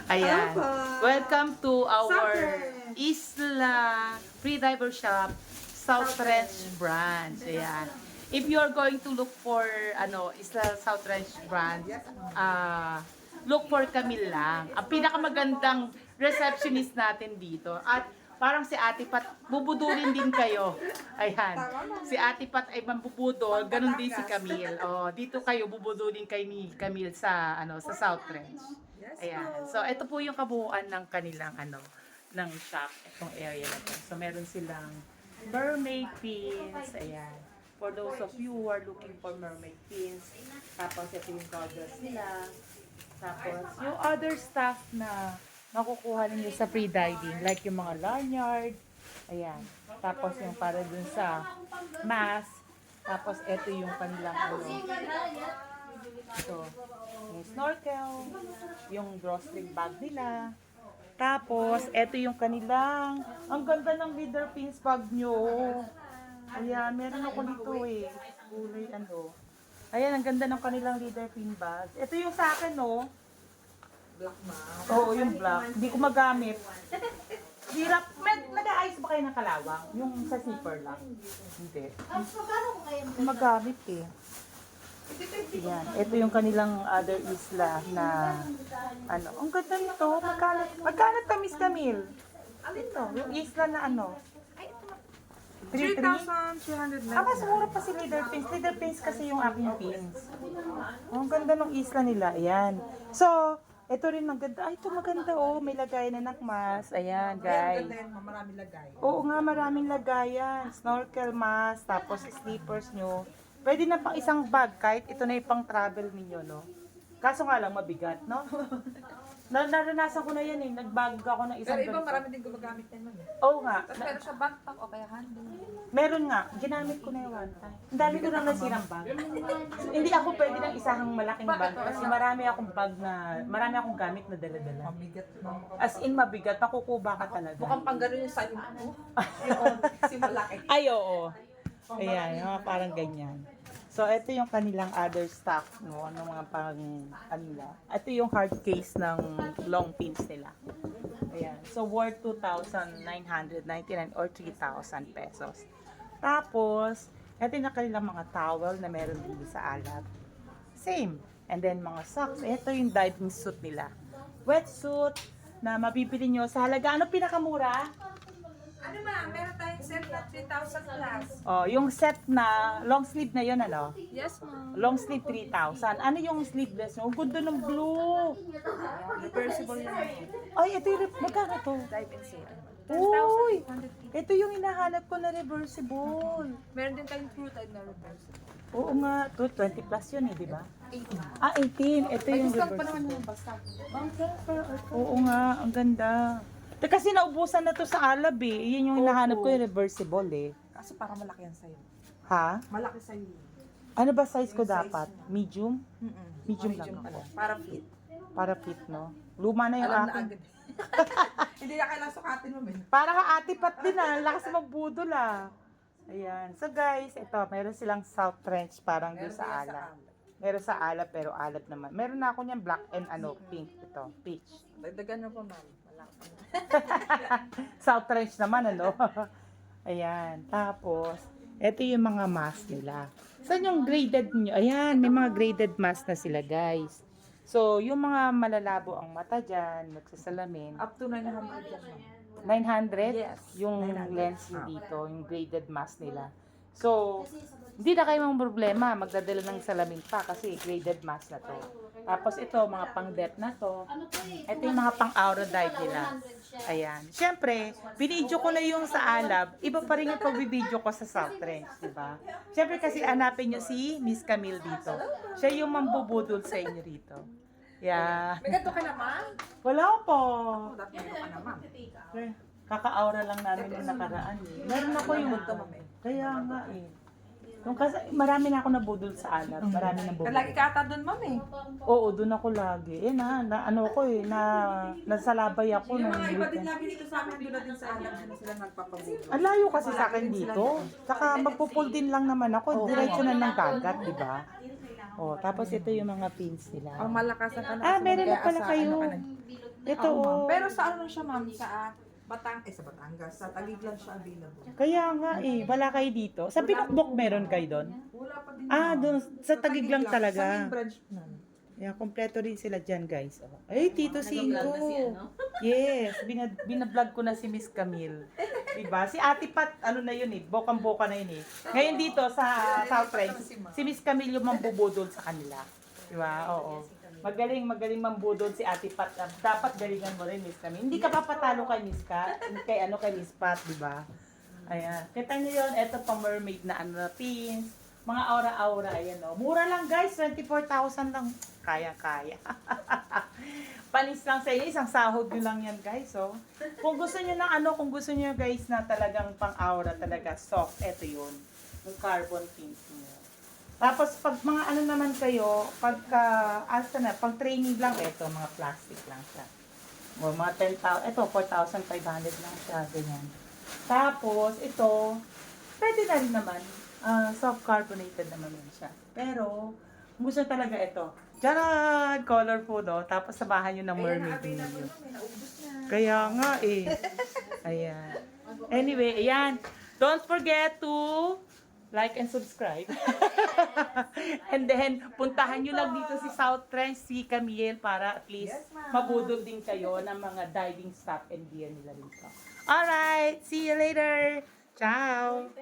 Ayan. Opo. Welcome to our Southern. Isla Freediver Shop South Ranch Branch. Ayan. If you are going to look for Isla South Ranch Branch, look for Camille lang. Ang pinakamagandang receptionist natin dito. At parang si Ate Pat, bubudulin din kayo. Ayan. Si Ate Pat ay mambubudol, ganun din si Camille. Oh, dito kayo bubudulin kay ni Camille sa sa South Ranch. Ayan. So ito po yung kabuuan ng kanilang ng shop, itong area na to. So meron silang mermaid pins. Ayan. For those of you who are looking for mermaid pins. Tapos ito yung goggles nila. Tapos yung other stuff na makukuha ninyo sa free diving, like yung mga lanyard. Ayan. Tapos yung para dun sa mask. Tapos ito yung kanilang ito, yung snorkel, yung drawstring bag nila. Tapos, ito yung kanilang, ang ganda ng leader pins bag nyo. Ayan, meron ako nito eh. Kulay Ayan, ang ganda ng kanilang leader pin bag. Ito yung sa akin, no? Black mouth. Oo, yung black. Hindi ko magamit. Hirap. Nag-aayos ba kayo ng kalawang? Yung sa zipper lang? Hindi. Hindi magamit eh. Yan. Ito yung kanilang other isla na ang ganda nito. Magkano to, Miss Camille? Alin to? Yung isla na 3,300? 3,300 lang. Mas mura pa si Leader Pins. Leader Pins kasi yung aking pins. Ang ganda ng isla nila. Ayan. So, ito rin ang ganda. Ay, ito maganda May lagayan na ng mask. Ayan, guys. Ganda yan, maraming lagay. Oo nga, maraming lagayan. Snorkel mask, tapos slippers nyo. Pwede na pang isang bag, kahit ito na yung pang travel ninyo, no? Kaso nga lang, mabigat, no? Naranasan ko na yan eh. Nagbag ako ng isang Pero iba ganito. marami din gumagamit na nun. Oo nga. Tapos meron siya backpack o kaya handle. Meron nga. Ginamit ko na yung one time. Ang dami ko nang nasirang bag. Hindi ako pwede ng isang malaking bag. Kasi marami akong gamit na dala-dala. Mabigat na. As in, mabigat. Makukuba ka talaga. Mukhang pang gano'n yung sa'yo mo. Yung simulaki. Ay, oo. Ayan, yung mga parang ganyan. So, ito yung kanilang other stock, no? Ano mga pang, nila. Ito yung hard case ng long pins nila. Ayan. So, worth 2,999 or 3,000 pesos. Tapos, ito yung kanilang mga towel na meron din sa alab. Same. And then, mga socks. Ito yung diving suit nila. Wetsuit na mabibili nyo sa halaga. Ano pinakamura? Ano ma, meron tayong set na 3,000 plus. Oh, yung set na long sleeve na yun, Yes ma'am. Long sleeve 3,000. Ano yung sleeveless mo? Ang ganda ng blue. Reversible yan. Ay, ito yung magkano to? Dive and sale. Uy! 10,850. Ito yung hinahanap ko na reversible. Meron din tayong true tide na reversible. Oo nga, to 20 plus yun di ba? 18. Ah, 18. Ito May yung discount pa naman reversible. yung basta. Oo nga, ang ganda. Kasi naubusan na to sa alab eh. Yun yung hinahanap ko yung reversible eh. Kasi para malaki yan sa'yo. Ha? Malaki sa'yo. Ano ba size ko Yung size dapat? mo. Medium? Mm-mm. Medium lang pala. ako. Para fit. Para fit, no? Luma na yung Alam na akin. agad. Hindi na kailangan sukatin mo, men. Para ka ate pat din lakas magbudol Ayan. So guys, ito, meron silang South French parang doon sa alap. Meron sa alap pero alap naman. Meron na ako niyan black and pink ito, peach. Dagdagan mo pa, ma'am. Malaki. South French naman Ayan. Tapos, ito yung mga mask nila. Saan yung graded nyo? Ayan, may mga graded mask na sila guys. So, yung mga malalabo ang mata dyan, nagsasalamin. Up to 900 yan, ma'am. 900? Yes, Yung 900. lens yung dito, yung graded mask nila. So, hindi na kayo mga problema, magdadala ng salamin pa kasi graded mask na to. Tapos ito, mga pang-depth na to. Ito yung mga pang-aura dive nila. Ayan. Siyempre, binidyo ko na yung sa alab, iba pa rin yung pagbibidyo ko sa South Ranch, di ba? Siyempre kasi hanapin nyo si Miss Camille dito. Siya yung mambubudol sa inyo rito. Yeah. May ganito ka naman? Wala po. Dapat meron ka naman. Kaka-aura lang namin yung nakaraan eh. Meron ako yung kaya nga eh. Yung kasi marami na ako nabudol sa alat. Marami na budol. Lagi ka ata doon, ma'am eh. Oo, doon ako lagi. Eh ano ko eh, nasalabay ako Yung nung mga iba din weekend. lagi dito sa amin, doon na din sa alam na sila nagpapabulo. Ang layo kasi sa akin dito. Saka magpupul din lang naman ako. Diretso na ng dagat, di ba? Oh, tapos ito yung mga pins nila. Ang malakasan ka na. Ah, kasi meron na kaya pala sa kayo. ano ka na. Ito, Oo, ma'am. oh. Pero sa ano siya, ma'am? Sa Batangas. Sa Taguig lang siya available. Kaya nga eh, wala kayo dito. Sa Pinakbok meron kayo doon? Wala pa din, Ah, ma'am. doon sa Taguig lang Sa talaga. main branch na. Yeah, kompleto rin sila dyan, guys. Oh. Ay, Tito Cinco. Yes, binablog ko na si Miss Camille. Diba? Si Ate Pat, ano na yun eh, bokang-boka na yun eh. Ngayon dito sa South Range, si Miss Camille yung mambubudol sa kanila. Diba? Oo. Magaling mambudol si Ate Pat. Dapat galingan mo rin, Miss Camille. Hindi ka papatalo kay Miss Kat, kay Miss Pat, diba? Ayan. Kita nyo yun, eto pa mermaid na ano na pins. Mga aura-aura, ayan o. Mura lang guys, 24,000 lang. Kaya-kaya. Panis lang sa inyo, isang sahod nyo lang yan guys, oh. Kung gusto nyo ng ano, kung gusto nyo guys na talagang pang-aura talaga, soft, eto yun. Yung carbon pins nyo. Tapos pag mga ano naman kayo, pag training lang, eto, mga plastic lang siya. O mga 10,000, eto, 4,500 lang siya, ganyan. Tapos, ito, pwede na rin naman. Soft carbonated naman yun siya. Pero, gusto talaga ito. Diyan, colorful, no? Tapos samahan nyo ng mermaid ninyo. Kaya nga eh. Ayan. Anyway, ayan. Don't forget to like and subscribe. And then, puntahan nyo lang dito si South Range, si Camille, para at least mabudol din kayo ng mga diving stuff and gear nila dito. Alright, see you later. Ciao!